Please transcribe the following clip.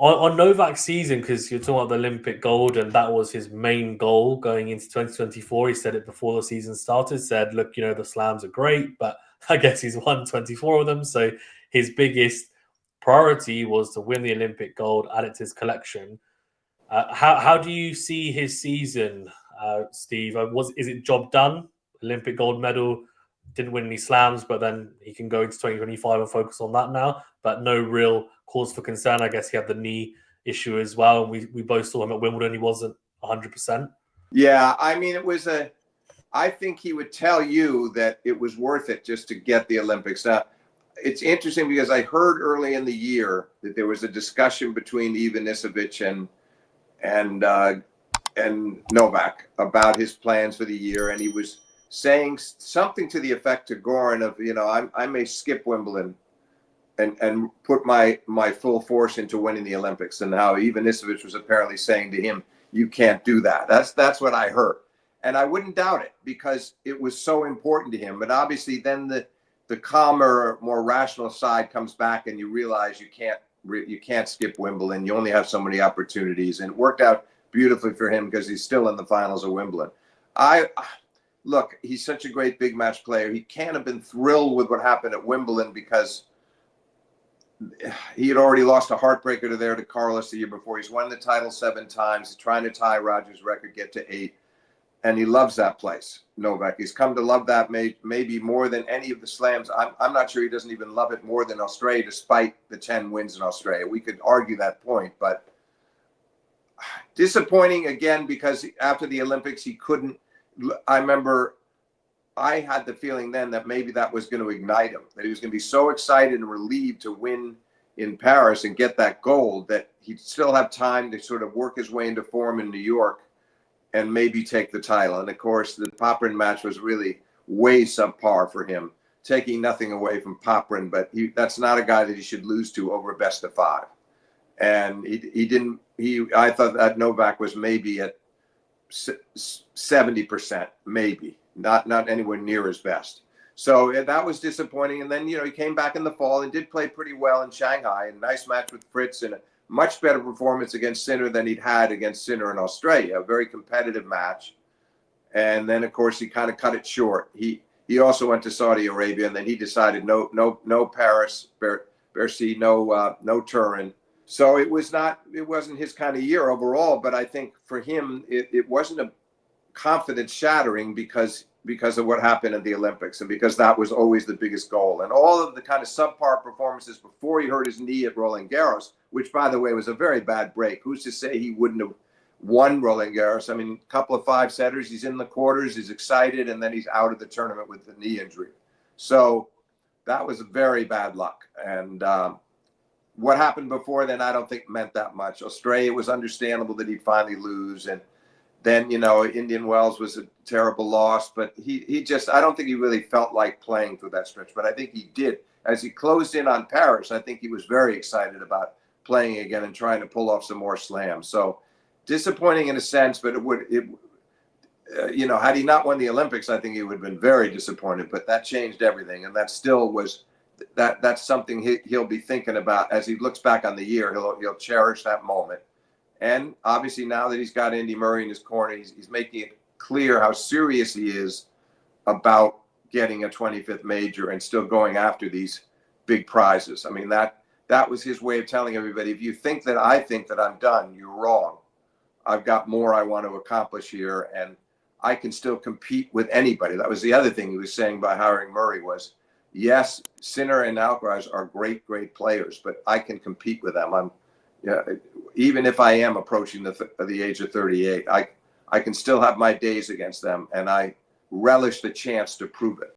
On Novak's season, because you're talking about the Olympic gold, and that was his main goal going into 2024. He said it before the season started, said, look, the slams are great, but I guess he's won 24 of them. So his biggest priority was to win the Olympic gold, add it to his collection. How do you see his season, Steve? Is it job done? Olympic gold medal, didn't win any slams, but then he can go into 2025 and focus on that now. But no real cause for concern. I guess he had the knee issue as well. And we both saw him at Wimbledon. He wasn't 100%. Yeah, I mean, I think he would tell you that it was worth it just to get the Olympics. Now, it's interesting because I heard early in the year that there was a discussion between Ivanisevic and Novak about his plans for the year, and he was saying something to the effect to Goran of, I may skip Wimbledon and put my full force into winning the Olympics, and how Ivanisevic was apparently saying to him, you can't do that. That's what I heard, and I wouldn't doubt it because it was so important to him. But obviously, then the calmer, more rational side comes back, and you realize you can't skip Wimbledon. You only have so many opportunities, and it worked out beautifully for him because he's still in the finals of Wimbledon. Look, he's such a great big match player. He can't have been thrilled with what happened at Wimbledon because he had already lost a heartbreaker there to Carlos the year before. He's won the title 7 times. He's trying to tie Roger's record, get to 8. And he loves that place, Novak. He's come to love that maybe more than any of the slams. I'm not sure he doesn't even love it more than Australia, despite the 10 wins in Australia. We could argue that point, but disappointing again because after the Olympics, he couldn't. I remember I had the feeling then that maybe that was going to ignite him, that he was going to be so excited and relieved to win in Paris and get that gold that he'd still have time to sort of work his way into form in New York and maybe take the title. And of course, the Popyrin match was really way subpar for him, taking nothing away from Popyrin, but that's not a guy that he should lose to over a best of 5. And I thought that Novak was maybe at 70%, maybe not anywhere near his best. So that was disappointing. And then, he came back in the fall and did play pretty well in Shanghai. A nice match with Fritz and a much better performance against Sinner than he'd had against Sinner in Australia. A very competitive match. And then, of course, he kind of cut it short. He also went to Saudi Arabia, and then he decided no Paris, Bercy, no Turin. So it wasn't his kind of year overall, but I think for him, it wasn't a confidence shattering because of what happened at the Olympics and because that was always the biggest goal. And all of the kind of subpar performances before he hurt his knee at Roland Garros, which, by the way, was a very bad break. Who's to say he wouldn't have won Roland Garros? I mean, a couple of 5-setters, he's in the quarters, he's excited, and then he's out of the tournament with the knee injury. So that was very bad luck. And what happened before then, I don't think meant that much. Australia was understandable that he'd finally lose. And then, Indian Wells was a terrible loss. But I don't think he really felt like playing through that stretch. But I think he did. As he closed in on Paris, I think he was very excited about playing again and trying to pull off some more slams. So disappointing in a sense, but had he not won the Olympics, I think he would have been very disappointed. But that changed everything. And that still was that's something he'll be thinking about as he looks back on the year. He'll cherish that moment. And obviously now that he's got Andy Murray in his corner, he's making it clear how serious he is about getting a 25th major and still going after these big prizes. I mean, that was his way of telling everybody, if you think that I think that I'm done, you're wrong. I've got more I want to accomplish here, and I can still compete with anybody. That was the other thing he was saying by hiring Murray was, yes, Sinner and Alcaraz are great, great players, but I can compete with them. Even if I am approaching the age of 38, I can still have my days against them, and I relish the chance to prove it.